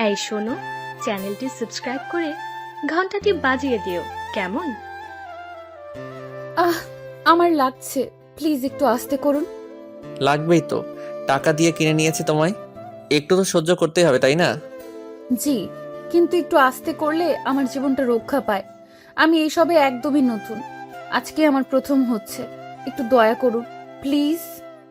এই শোনো, চ্যানেলটি সাবস্ক্রাইব করে ঘন্টাটি বাজিয়ে দিও কেমন। আমার লাগছে, প্লিজ একটু আস্তে করুন। লাগবেই তো, টাকা দিয়ে কিনে নিয়েছি তোমায়, একটু তো সহ্য করতেই হবে তাই না? জি, কিন্তু একটু আস্তে করলে আমার জীবনটা রক্ষা পায়। আমি এইসবে একদমই নতুন, আজকে আমার প্রথম হচ্ছে, একটু দয়া করুন প্লিজ।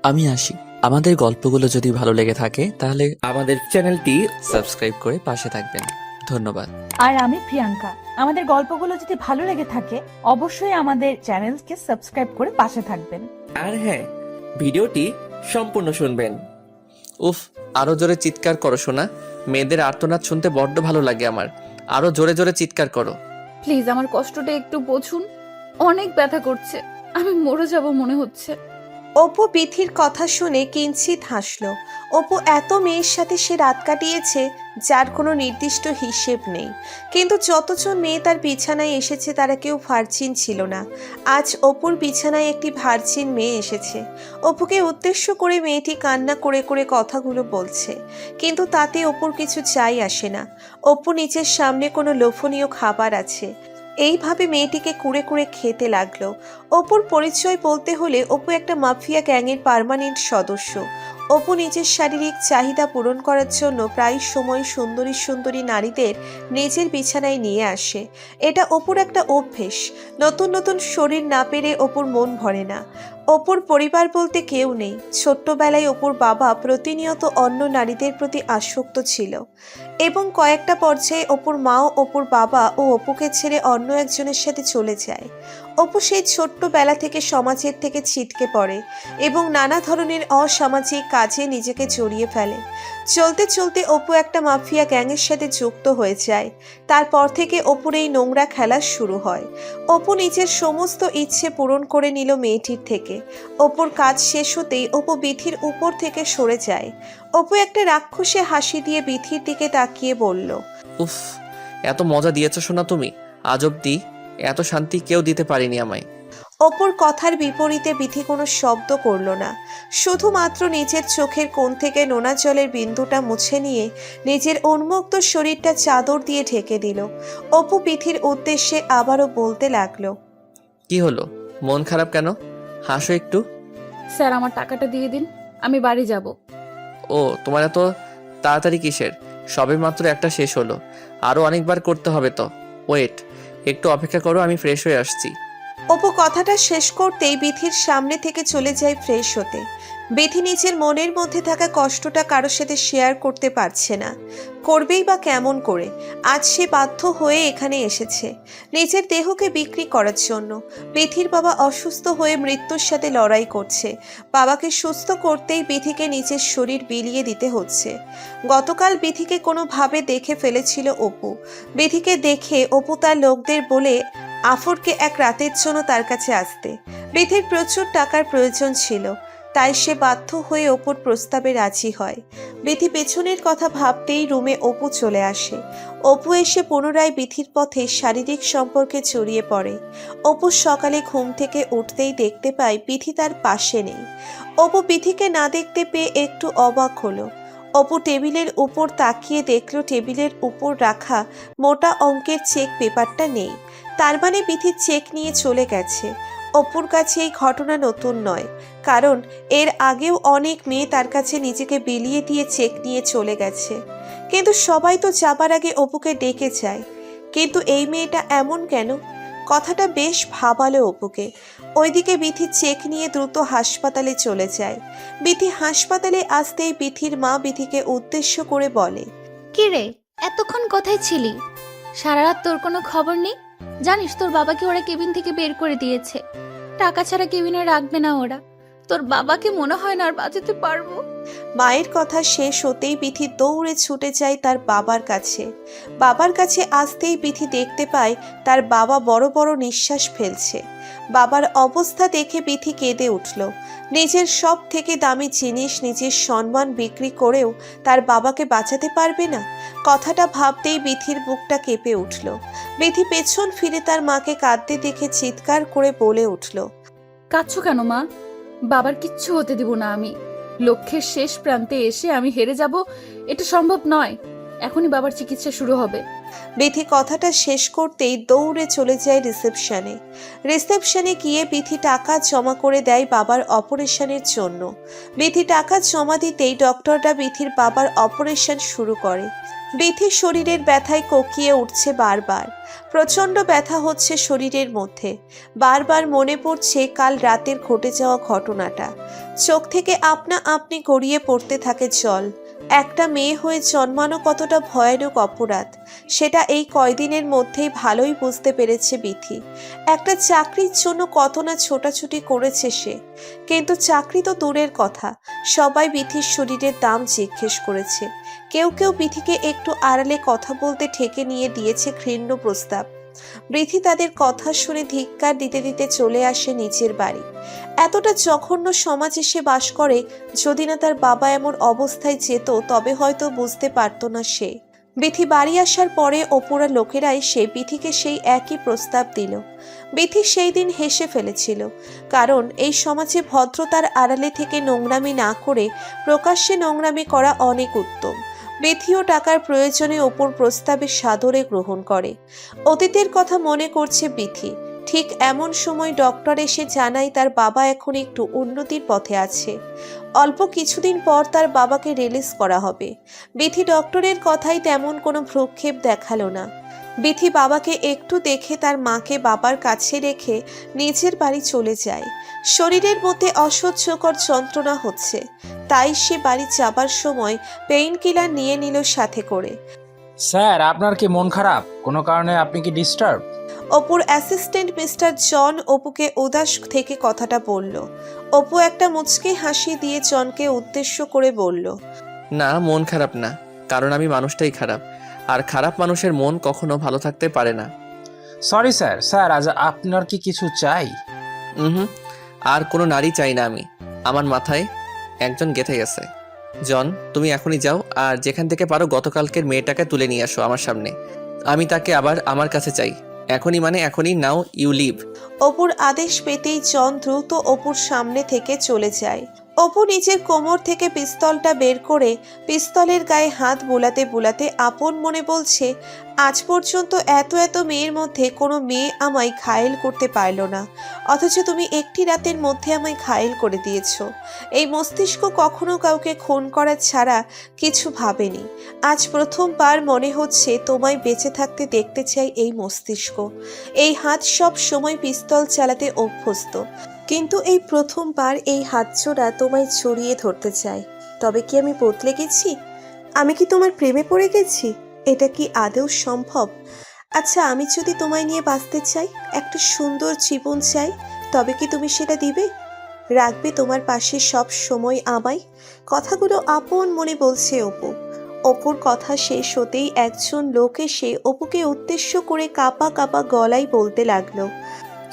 আমি আসি। আমাদের গল্পগুলো যদি ভালো লেগে থাকে তাহলে আমাদের চ্যানেলটি সাবস্ক্রাইব করে পাশে থাকবেন। ধন্যবাদ। আর আমি প্রিয়াঙ্কা। আমাদের গল্পগুলো যদি ভালো লেগে থাকে অবশ্যই আমাদের চ্যানেলকে সাবস্ক্রাইব করে পাশে থাকবেন। আর হ্যাঁ, ভিডিওটি সম্পূর্ণ শুনবেন। উফ, আরো জোরে চিৎকার করো শোনা, মেয়েদের আর্তনাদ শুনতে বড্ড ভালো লাগে আমার। আরো জোরে জোরে চিৎকার করো। প্লিজ আমার কষ্টটা একটু বুঝুন, অনেক ব্যথা করছে, আমি মরে যাব মনে হচ্ছে। অপু বিথির কথা শুনে কিঞ্চিত হাসল। অপু এত মেয়ের সাথে সে রাত কাটিয়েছে যার কোনো নির্দিষ্ট হিসেব নেই, কিন্তু যতজন মেয়ে তার বিছানায় এসেছে তারা কেউ ভার্জিন ছিল না। আজ অপুর বিছানায় একটি ভার্জিন মেয়ে এসেছে। অপুকে উদ্দেশ্য করে মেয়েটি কান্না করে করে কথাগুলো বলছে, কিন্তু তাতে অপুর কিছু চাই আসে না। অপু নিচের সামনে কোনো লোভনীয় খাবার আছে, এইভাবে মেয়েটিকে কুড়ে কুড়ে খেতে লাগলো। অপুর পরিচয় বলতে হলে অপু একটা মাফিয়া গ্যাংয়ের পার্মানেন্ট সদস্য। অপু নিজের শারীরিক চাহিদা পূরণ করার জন্য প্রায় সময় সুন্দরী সুন্দরী নারীদের নিজের বিছানায় নিয়ে আসে। এটা অপুর একটা অভ্যেস। নতুন নতুন শরীর না পেরে অপুর মন ভরে না। অপুর পরিবার বলতে কেউ নেই। ছোট্টবেলায় অপুর বাবা প্রতিনিয়ত অন্য নারীদের প্রতি আসক্ত ছিল এবং কয়েকটা পর্যায়ে অপুর মাও অপুর বাবা ও অপুকে ছেড়ে অন্য একজনের সাথে চলে যায়। অপু সেই ছোট্টবেলা থেকে সমাজের থেকে ছিটকে পড়ে এবং নানা ধরনের অসামাজিক কাজে নিজেকে জড়িয়ে ফেলে। চলতে চলতে অপু একটা মাফিয়া গ্যাংয়ের সাথে যুক্ত হয়ে যায়। তারপর থেকে অপুর এই নোংরা খেলা শুরু হয়। অপু নিজের সমস্ত ইচ্ছে পূরণ করে নিল মেয়েটির থেকে। অপুর কাজ শেষ হতেই অপু বিথির উপর থেকে সরে যায়। অপু একটা রাক্ষসে হাসি দিয়ে বিথির দিকে তাকিয়ে বলল, উফ, এত মজা দিয়েছো শোনা তুমি। আজ অব্দি এত শান্তি কেউ দিতে পারিনি আমায়। অপুর কথার বিপরীতে বিথি কোনো শব্দ করল না, শুধুমাত্র নিজের চোখের কোণ থেকে নোনা জলের বিন্দুটা মুছে নিয়ে নিজের উন্মুক্ত শরীরটা চাদর দিয়ে ঢেকে দিল। অপু বিথির উদ্দেশ্যে আবারও বলতে লাগলো, কি হলো, মন খারাপ কেন? হাসো একটু। স্যার আমার টাকাটা দিয়ে দিন, আমি বাড়ি যাব। ও, তোমার এত তাড়াতাড়ি কিসের? সবে মাত্র একটা শেষ হলো, আরো অনেকবার করতে হবে তো। ওয়েট, একটু অপেক্ষা করো, আমি ফ্রেশ হয়ে আসছি। অপু কথাটা শেষ করতেই বিথির সামনে থেকে চলে যায় ফ্রেশ হতে। বিথি নিজের মনের মধ্যে থাকা কষ্টটা কারোর সাথে শেয়ার করতে পারছে না, করবেই বা কেমন করে। আজ সে বাধ্য হয়ে এখানে এসেছে নিজের দেহকে বিক্রি করার জন্য। বিথির বাবা অসুস্থ হয়ে মৃত্যুর সাথে লড়াই করছে। বাবাকে সুস্থ করতেই বিথিকে নিজের শরীর বিলিয়ে দিতে হচ্ছে। গতকাল বিথিকে কোনোভাবে দেখে ফেলেছিল অপু। বিথিকে দেখে অপু তার লোকদের বলে আফরকে এক রাতের জন্য তার কাছে আসতে। বিথির প্রচুর টাকার প্রয়োজন ছিল, তাই সে বাধ্য হয়ে অপুর প্রস্তাবে রাজি হয়। বিথি পেছনের কথা ভাবতেই রুমে অপু চলে আসে। অপু এসে পুনরায় বিথির পথে শারীরিক সম্পর্কে জড়িয়ে পড়ে। অপু সকালে ঘুম থেকে উঠতেই দেখতে পায় বিথি তার পাশে নেই। অপু বিথিকে না দেখতে পেয়ে একটু অবাক হলো। অপু টেবিলের উপর তাকিয়ে দেখল টেবিলের উপর রাখা মোটা অঙ্কের চেক পেপারটা নেই। তার মানে বিথি চেক নিয়ে চলে গেছে। অপুর কাছে এই ঘটনা নতুন নয়, কারণ এর আগেও অনেক মেয়ে তার কাছে নিজেকে বিলিয়ে দিয়ে চেক নিয়ে চলে গেছে। কিন্তু সবাই তো যাবার আগে অপুকে ডেকে যায়, কিন্তু এই মেয়েটা এমন কেন? কথাটা বেশ ভাবালো অপুকে। ওইদিকে বিথি চেক নিয়ে দ্রুত হাসপাতালে চলে যায়। বিথি হাসপাতালে আসতেই বিথির মা বিথিকে উদ্দেশ্য করে বলে, কি রে, এতক্ষণ কোথায় ছিলি? সারা রাত তোর কোনো খবর নেই? জানিস তোর বাবাকে ওরা কেবিন থেকে বের করে দিয়েছে। টাকা ছাড়া কেবিনে রাখবে না ওরা। তোর বাবাকে মনে হয় না আর বাঁচাতে পারবো। মায়ের কথা শেষ হতেই বিথি দৌড়ে ছুটে যায় তার বাবার কাছে। বাবার কাছে আসতেই বিথি দেখতে পায় তার বাবা বড় বড় নিঃশ্বাস ফেলছে। বাবার অবস্থা দেখে বিথি কেঁদে উঠল। নিজের সব থেকে দামি জিনিস, নিজের সম্মান বিক্রি করেও তার বাবাকে বাঁচাতে পারবে না। কথাটা ভাবতেই বিথির বুকটা কেঁপে উঠল। বিথি পেছন ফিরে তার মাকে কাঁদতে দেখে চিৎকার করে বলে উঠল, কাঁদছো কেন মা? বাবার কিচ্ছু হতে দিব না আমি। লক্ষ্যের শেষ প্রান্তে এসে আমি হেরে যাব, এটা সম্ভব নয়। এখনই বাবার চিকিৎসা শুরু হবে। বিথি কথাটা শেষ করতেই দৌড়ে চলে যায় রিসেপশনে। রিসেপশনে গিয়ে বিথি টাকা জমা করে দেয় বাবার অপারেশনের জন্য। বিথি টাকা জমা দিতেই ডক্টররা বিথির বাবার অপারেশন শুরু করে। বিথির শরীরের ব্যথায় কোকিয়ে উঠছে বারবার। প্রচণ্ড ব্যথা হচ্ছে শরীরের মধ্যে। বারবার মনে পড়ছে কাল রাতের ঘটে যাওয়া ঘটনাটা। চোখ থেকে আপনা আপনি গড়িয়ে পড়তে থাকে জল। একটা মেয়ে হয়ে জন্মানো কতটা ভয়ানক অপরাধ সেটা এই কয়দিনের মধ্যেই ভালোই বুঝতে পেরেছে বিথি। একটা চাকরির জন্য কত না ছোটাছুটি করেছে সে, কিন্তু চাকরি তো দূরের কথা, সবাই বিথির শরীরের দাম জিজ্ঞেস করেছে। কেউ কেউ বিথিকে একটু আড়ালে কথা বলতে ঠেকে নিয়ে দিয়েছে ঘৃণ্য প্রস্তাব। বিথি তাদের কথা শুনে ধিক্কার দিতে দিতে চলে আসে নিচের বাড়ি। এতটা জঘন্য সমাজে সে বাস করে, যদি না তার বাবা এমন অবস্থায় যেত তবে হয়তো বুঝতে পারত না সে। বিথি বাড়ি আসার পরে অপুরা লোকেরা এসে বিথিকে সেই একই প্রস্তাব দিল। বিথি সেই দিন হেসে ফেলেছিল, কারণ এই সমাজে ভদ্রতার আড়ালে থেকে নোংরামি না করে প্রকাশ্যে নোংরামি করা অনেক উত্তম। বিথিও টাকার প্রয়োজনে অপুর প্রস্তাবে সাদরে গ্রহণ করে। অতীতের কথা মনে করছে বিথি। ঠিক এমন সময় ডক্টর এসে জানায় তার বাবা এখন একটু উন্নতির পথে আছে। অল্প কিছুদিন পর তার বাবাকে রিলিজ করা হবে। বিথি ডক্টরের কথাই তেমন কোনো ভ্রুক্ষেপ দেখালো না। বিথি বাবাকে একটু দেখে তার মাকে বাবার কাছে রেখে নিজের বাড়ি চলে যায়। শরীরের মধ্যে অসহ্যকর যন্ত্রণা হচ্ছে, তাই সে বাড়ি যাবার সময় পেইন কিলার নিয়ে নিল সাথে করে। স্যার, আপনার কি মন খারাপ? কোনো কারণে আপনি কি ডিস্টার্ব? অপুর অ্যাসিস্ট্যান্ট মিস্টার জন অপুকে উদাস থেকে কথাটা বলল। অপু একটা মুচকি হাসি দিয়ে জনকে উদ্দেশ্য করে বলল, না, মন খারাপ না, কারণ আমি মানুষটাই খারাপ, আর খারাপ মানুষের মন কখনো ভালো থাকতে পারে না। Sorry sir. স্যার, আজ আপনার কি কিছু চাই? হুম, আর কোনো নারী চাই না আমি। আমার মাথায় একজন গেঁথে গেছে। জন, তুমি এখনই যাও, আর যেখান থেকে পারো গতকালকের মেয়েটাকে তুলে নিয়ে আসো আমার সামনে। আমি তাকে আবার আমার কাছে চাই। এখনই, মানে এখনই, নাও ইউ লিভ। অপুর আদেশ পেতেই জন দ্রুত অপুর সামনে থেকে চলে যায়। অপু নিজের কোমর থেকে পিস্তলটা বের করে পিস্তলের গায়ে হাত বোলাতে বোলাতে আপন মনে বলছে, আজ পর্যন্ত এত এত মেয়ের মধ্যে কোনো মেয়ে আমায় ঘায়েল করতে পারল না, অথচ তুমি একটি রাতের মধ্যে আমায় ঘায়েল করে দিয়েছ। এই মস্তিষ্ক কখনো কাউকে খুন করা ছাড়া কিছু ভাবেনি। আজ প্রথমবার মনে হচ্ছে তোমায় বেঁচে থাকতে দেখতে চাই এই মস্তিষ্ক। এই হাত সব সময় পিস্তল চালাতে অভ্যস্ত, কিন্তু এই প্রথমবার এই হাতজোড়া তোমায় জড়িয়ে ধরতে চাই। তবে কি আমি বদলে গেছি? আমি কি তোমার প্রেমে পড়ে গেছি? এটা কি আদৌ সম্ভব? আচ্ছা, আমি যদি তোমায় নিয়ে বাঁচতে চাই, একটা সুন্দর জীবন চাই, তবে কি তুমি সেটা দিবে? রাখবে তোমার পাশে সব সময় আমায়? কথাগুলো আপন মনে বলছে অপু। অপুর কথা শেষ হতেই একজন লোক এসে অপুকে উদ্দেশ্য করে কাঁপা কাঁপা গলায় বলতে লাগলো,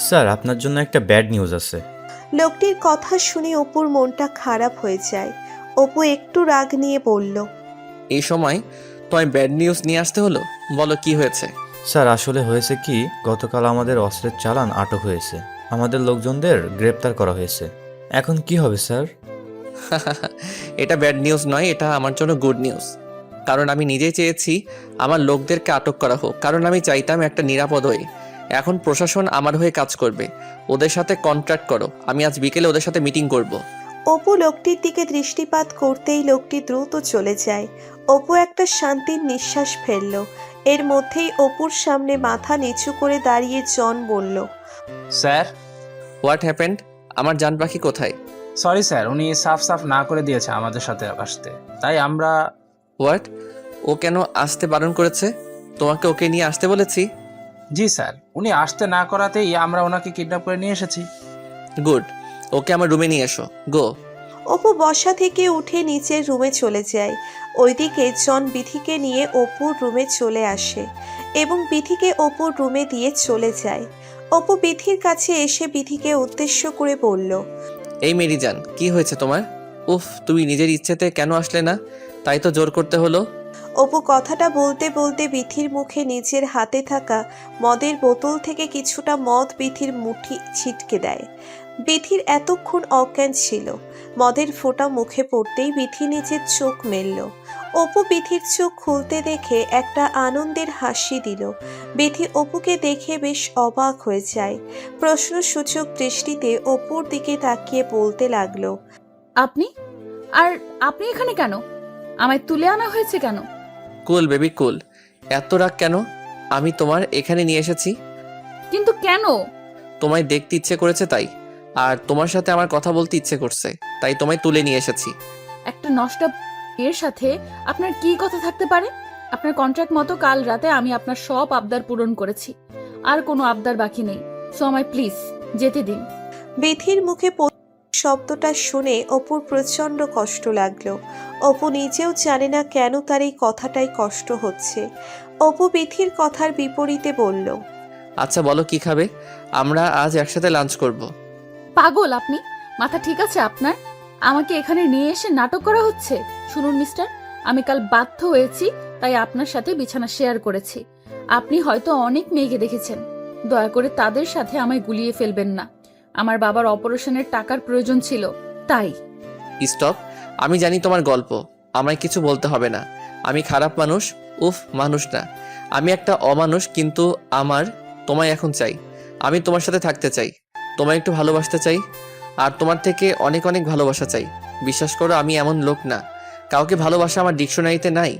স্যার, আপনার জন্য একটা ব্যাড নিউজ আছে। লোকটির কথা শুনে অপুর মনটা খারাপ হয়ে যায়। অপু একটু রাগ নিয়ে বলল, এই সময় তোমায় ব্যাড নিউজ নিয়ে আসতে হলো? বলো, কি হয়েছে? স্যার, আসলে হয়েছে কি, গতকাল আমাদের অস্ত্রের চালান আটক হয়েছে। আমাদের লোকজনদের গ্রেপ্তার করা হয়েছে। এখন কি হবে স্যার? এটা ব্যাড নিউজ নয়, এটা আমার জন্য গুড নিউজ। কারণ আমি নিজেই চেয়েছি আমার লোকদেরকে আটক করা হোক, কারণ আমি চাইতাম একটা নিরাপদ হয়ে। এখন প্রশাসন আমার হয়ে কাজ করবে। ওদের সাথে কন্ট্রাক্ট করো, আমি আজ বিকেলে ওদের সাথে মিটিং করব। অপু লোকটির দিকে দৃষ্টিপাত করতেই লোকটি দ্রুত চলে যায়। অপু একটা শান্তির নিঃশ্বাস ফেলল। এর মধ্যেই অপুর সামনে মাথা নিচু করে দাঁড়িয়ে জন বলল, স্যার। What happened? আমার জান পাখি কোথায়? সরি স্যার, উনি সাফ সাফ না করে দিয়েছে আমাদের সাথে আসতে, তাই আমরা। হোয়াট? ও কেন আসতে বারণ করেছে? তোমাকে ওকে নিয়ে আসতে বলেছি? জি স্যার, উনি আসতে না করাতেই আমরা ওনাকে কিডন্যাপ করে নিয়ে এসেছি। গুড, ওকে আমার রুমে নিয়ে এসো, গো। অপু বসা থেকে উঠে নিচের রুমে চলে যায়। ওইদিকে জন বিথিকে নিয়ে অপুর রুমে চলে আসে এবং বিথিকে অপুর রুমে দিয়ে চলে যায়। অপু বিথির কাছে এসে বিথিকে উদ্দেশ্য করে বলল, এই মেরি জান, কি হয়েছে তোমার? উফ, তুমি নিজের ইচ্ছেতে কেন আসলে না? তাই তো জোর করতে হলো। অপু কথাটা বলতে বলতে বিথির মুখে নিজের হাতে থাকা মদের বোতল থেকে কিছুটা মদ বিথির মুঠি ছিটকে দেয়। বিথির এতক্ষণ অজ্ঞান ছিল। মদের ফোঁটা মুখে পড়তেই বিথি নিজের চোখ মেলল। অপু বিথির চোখ খুলতে দেখে একটা আনন্দের হাসি দিল। বিথি অপুকে দেখে বেশ অবাক হয়ে যায়। প্রশ্নসূচক দৃষ্টিতে অপুর দিকে তাকিয়ে বলতে লাগলো, আপনি আর আপনি এখানে কেন? আমায় তুলে আনা হয়েছে কেন? কুল বেবি কুল, এত রাগ কেন? আমি তোমার এখানে নিয়ে এসেছি কিন্তু কেন? তোমায় দেখতে ইচ্ছে করেছে তাই, আর তোমার সাথে আমার কথা বলতে ইচ্ছে করছে, তাই তোমায় তুলে নিয়ে এসেছি। একটা নষ্ট এর সাথে আপনার কি কথা থাকতে পারে? আপনার কন্ট্রাক্ট মতো কাল রাতে আমি আপনার সব আবদার পূরণ করেছি, আর কোনো আবদার বাকি নেই। সো আমায় প্লিজ যেতে দিন। বিথির মুখে শব্দটা শুনে অপুর প্রচন্ড কষ্ট লাগলো। অপু নিজেও জানে না কেন তার এই কথাটাই কষ্ট হচ্ছে। অপু বিথির কথার বিপরীতে বলল, আচ্ছা বলো কি খাবে? আমরা আজ একসাথে লাঞ্চ করব। পাগল আপনি? মাথা ঠিক আছে আপনার? আমাকে এখানে নিয়ে এসে নাটক করা হচ্ছে। শুনুন মিস্টার, আমি কাল বাধ্য হয়েছি, তাই আপনার সাথে বিছানা শেয়ার করেছি। আপনি হয়তো অনেক মেয়েকে দেখেছেন, দয়া করে তাদের সাথে আমায় গুলিয়ে ফেলবেন না। আমার বাবার অপারেশনের টাকার প্রয়োজন ছিল, তাই। স্টপ, আমি জানি তোমার গল্প, আমায় কিছু বলতে হবে না। আমি খারাপ মানুষ, উফ মানুষ না, আমি একটা অমানুষ, কিন্তু আমার তোমায় এখন চাই। আমি তোমার সাথে থাকতে চাই, তোমায় একটু ভালোবাসতে চাই, আর তোমার থেকে অনেক অনেক ভালোবাসা চাই। বিশ্বাস করো আমি এমন লোক না, কাউকে ভালোবাসা আমার ডিকশনারিতে নাই,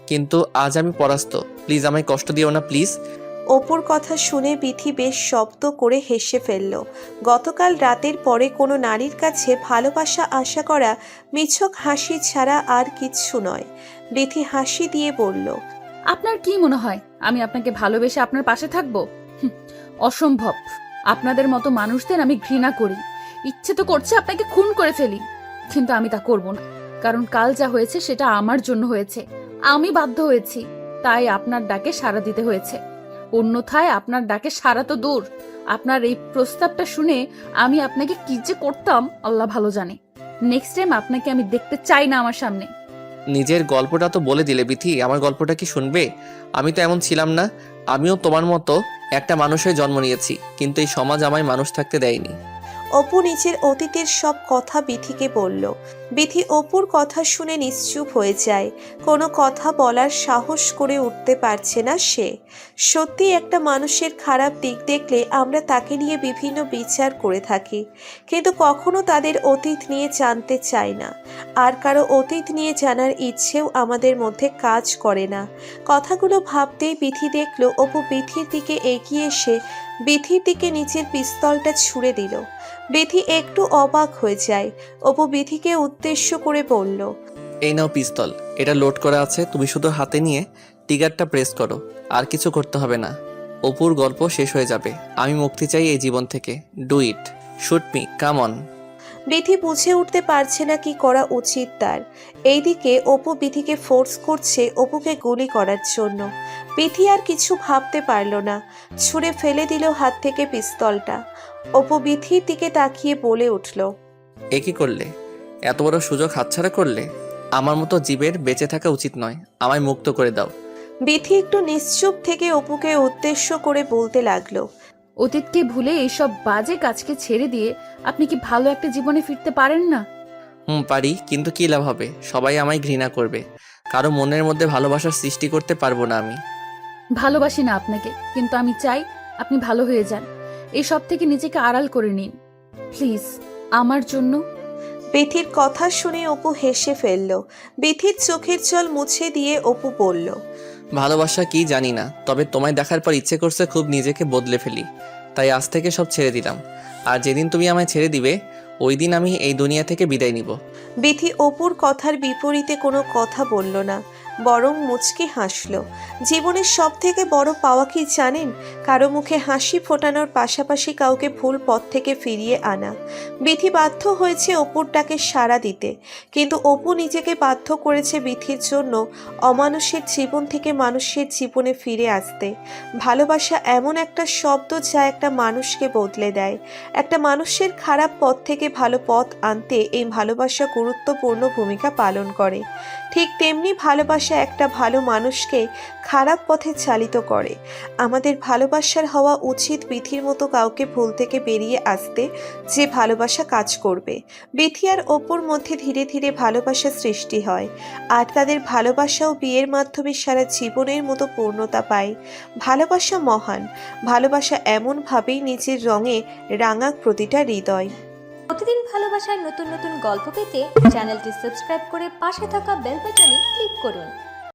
কিন্তু আজ আমি পরাস্ত। প্লিজ আমায় কষ্ট দিও না প্লিজ। অপুর কথা শুনে বিথি বেশ শব্দ করে হেসে ফেলল। গতকাল রাতের পরে কোনো নারীর কাছে ভালোবাসা আশা করা মিছক হাসি ছাড়া আর কিচ্ছু নয়। বিথি হাসি দিয়ে বলল, আপনার কি মনে হয় আমি আপনাকে ভালোবেসে আপনার পাশে থাকবো? অসম্ভব। আপনাদের মতো মানুষদের আমি ঘৃণা করি। ইচ্ছে তো করছে আপনাকে খুন করে ফেলি, কিন্তু আমি তা করব না। কারণ কাল যা হয়েছে সেটা আমার জন্য হয়েছে, আমি বাধ্য হয়েছি, তাই আপনার ডাকে সাড়া দিতে হয়েছে। অন্যথায় আপনার ডাকে সাড়া তো দূর, আপনার এই প্রস্তাবটা শুনে আমি আপনাকে কি যে করতাম আল্লাহ ভালো জানে। নেক্সট টাইম আপনাকে আমি দেখতে চাই না আমার সামনে। নিজের গল্পটা তো বলে দিলে বিথি, আমার গল্পটা কি শুনবে? আমি তো এমন ছিলাম না, আমিও তোমার মতো একটা মানুষের জন্ম নিয়েছি, কিন্তু এই সমাজ আমায় মানুষ থাকতে দেয়নি। অপু নিজের অতীতের সব কথা বিথিকে বলল। বিথি অপুর কথা শুনে নিশ্চুপ হয়ে যায়। কোনো কথা বলার সাহস করে উঠতে পারছে না সে। সত্যি একটা মানুষের খারাপ দিক দেখলে আমরা তাকে নিয়ে বিভিন্ন বিচার করে থাকি, কিন্তু কখনো তাদের অতীত নিয়ে জানতে চাই না। আর কারো অতীত নিয়ে জানার ইচ্ছেও আমাদের মধ্যে কাজ করে না। কথাগুলো ভাবতেই বিথি দেখল অপু বিথির দিকে এগিয়ে এসে বিথির দিকে নিচের পিস্তলটা ছুঁড়ে দিল। বিথি একটু অবাক হয়ে যায়। অপু বিথিকে উদ্দেশ্য করে বলল, এই নাও পিস্তল, এটা লোড করা আছে, তুমি শুধু হাতে নিয়ে ট্রিগারটা প্রেস করো, আর কিছু করতে হবে না। অপুর গল্প শেষ হয়ে যাবে, আমি মুক্তি চাই এই জীবন থেকে। Do it, shoot me, come on. Bithi বুঝে উঠতে পারছে না কি করা উচিত তার। এইদিকে অপু বিথিকে ফোর্স করছে অপুকে গুলি করার জন্য। বিথি আর কিছু ভাবতে পারল না, ছুঁড়ে ফেলে দিল হাত থেকে পিস্তলটা। অপু বিথির দিকে তাকিয়ে বলে উঠল, এ কি করলে? এত বড় সুযোগ হাতছাড়া করলে? আমার মতো জীবের বেঁচে থাকা উচিত নয়, আমায় মুক্ত করে দাও। বিথি একটু নিশ্চুপ থেকে অপুকে উদ্দেশ্য করে বলতে লাগলো, অতীতকে ভুলে এইসব বাজে কাজকে ছেড়ে দিয়ে আপনি কি ভালো একটা জীবনে ফিরতে পারেন না? পারি, কিন্তু কি লাভ হবে? সবাই আমায় ঘৃণা করবে, কারো মনের মধ্যে ভালোবাসার সৃষ্টি করতে পারবো না আমি। ভালোবাসি না আপনাকে, কিন্তু আমি চাই আপনি ভালো হয়ে যান। এইসব থেকে নিজেকে আড়াল করে নিন প্লিজ, আমার জন্য। বিথির কথা শুনে অপু হেসে ফেলল। বিথির চোখের জল মুছে দিয়ে অপু বলল, ভালোবাসা কি জানি না, তবে তোমায় দেখার পর ইচ্ছে করছে খুব নিজেকে বদলে ফেলি, তাই আজ থেকে সব ছেড়ে দিলাম। আর যেদিন তুমি আমায় ছেড়ে দিবে, ওই দিন আমি এই দুনিয়া থেকে বিদায় নিব। বিথি অপুর কথার বিপরীতে কোনো কথা বলল না, বরং মুচকি হাসল। জীবনের সব থেকে বড় পাওয়া কি জানেন? কারো মুখে হাসি ফোটানোর পাশাপাশি কাউকে ভুল পথ থেকে ফিরিয়ে আনা। বিথি বাধ্য হয়েছে অপুর ডাকে সাড়া দিতে, কিন্তু অপু নিজেকে বাধ্য করেছে বিথির জন্য অমানুষের জীবন থেকে মানুষের জীবনে ফিরে আসতে। ভালোবাসা এমন একটা শব্দ যা একটা মানুষকে বদলে দেয়। একটা মানুষের খারাপ পথ থেকে ভালো পথ আনতে এই ভালোবাসা গুরুত্বপূর্ণ ভূমিকা পালন করে। ঠিক তেমনি ভালোবাসা ভালোবাসা একটা ভালো মানুষকে খারাপ পথে চালিত করে। আমাদের ভালোবাসার হওয়া উচিত বিথির মতো কাউকে ভুল থেকে বেরিয়ে আসতে, যে ভালোবাসা কাজ করবে। বিথি আর অপুর মধ্যে ধীরে ধীরে ভালোবাসা সৃষ্টি হয়, আর তাদের ভালোবাসাও বিয়ের মাধ্যমে সারা জীবনের মতো পূর্ণতা পায়। ভালোবাসা মহান, ভালোবাসা এমনভাবেই নিজের রঙে রাঙা প্রতিটা হৃদয়। প্রতিদিন ভালোবাসার নতুন নতুন গল্প পেতে চ্যানেলটি সাবস্ক্রাইব করে পাশে থাকা বেল বাটনে ক্লিক করুন।